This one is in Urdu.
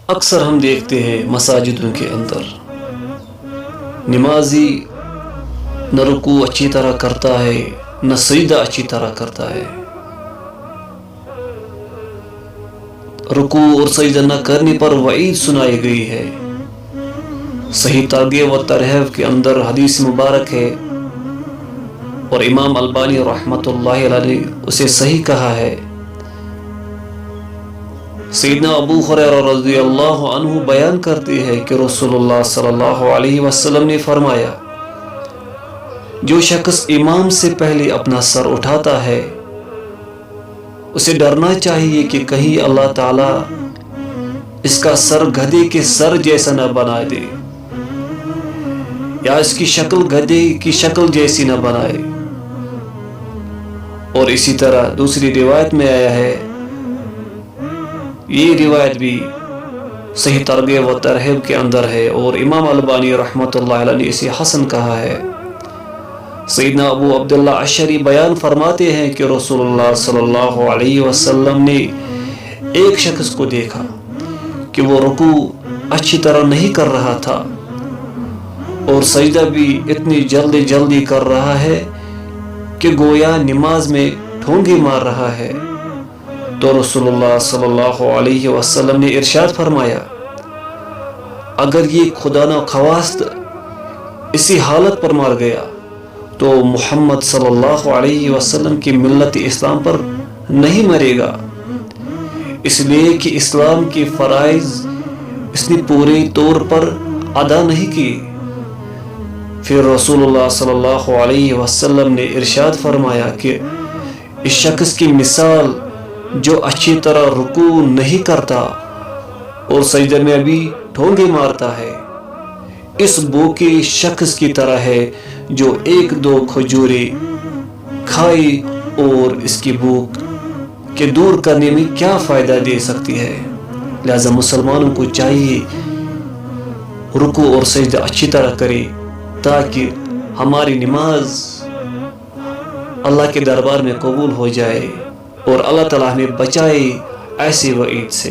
اکثر ہم دیکھتے ہیں مساجدوں کے اندر نمازی نہ رکوع اچھی طرح کرتا ہے نہ سجدہ اچھی طرح کرتا ہے. رکوع اور سجدہ نہ کرنے پر وعید سنائی گئی ہے. صحیح ترغیب و ترہیب کے اندر حدیث مبارک ہے اور امام البانی رحمۃ اللہ علیہ نے اسے صحیح کہا ہے. سیدنا ابو ہریرہ رضی اللہ عنہ بیان کرتے ہیں کہ رسول اللہ صلی اللہ علیہ وسلم نے فرمایا، جو شخص امام سے پہلے اپنا سر اٹھاتا ہے اسے ڈرنا چاہیے کہ کہیں اللہ تعالیٰ اس کا سر گدھے کے سر جیسا نہ بنا دے یا اس کی شکل گدھے کی شکل جیسی نہ بنائے. اور اسی طرح دوسری روایت میں آیا ہے، یہ روایت بھی صحیح ترغیب و ترہیب کے اندر ہے اور امام البانی رحمۃ اللہ علیہ نے اسے حسن کہا ہے. سیدنا ابو عبداللہ اشعری بیان فرماتے ہیں کہ رسول اللہ صلی اللہ علیہ وسلم نے ایک شخص کو دیکھا کہ وہ رکوع اچھی طرح نہیں کر رہا تھا اور سجدہ بھی اتنی جلدی کر رہا ہے کہ گویا نماز میں ٹھونگے مار رہا ہے. تو رسول اللہ صلی اللہ علیہ وسلم نے ارشاد فرمایا، اگر یہ خدا نخواست اسی حالت پر مر گیا تو محمد صلی اللہ علیہ وسلم کی ملت اسلام پر نہیں مرے گا، اس لیے کہ اسلام کے فرائض اس نے پورے طور پر ادا نہیں کیے. پھر رسول اللہ صلی اللہ علیہ وسلم نے ارشاد فرمایا کہ اس شخص کی مثال جو اچھی طرح رکوع نہیں کرتا اور سجدہ میں بھی ٹھونگے مارتا ہے، اس بھوکے شخص کی طرح ہے جو ایک دو کھجوریں کھائے اور اس کی بھوک کے دور کرنے میں کیا فائدہ دے سکتی ہے. لہذا مسلمانوں کو چاہیے رکوع اور سجدہ اچھی طرح کرے تاکہ ہماری نماز اللہ کے دربار میں قبول ہو جائے اور اللہ تعالیٰ ہمیں بچائے ایسی وعید سے.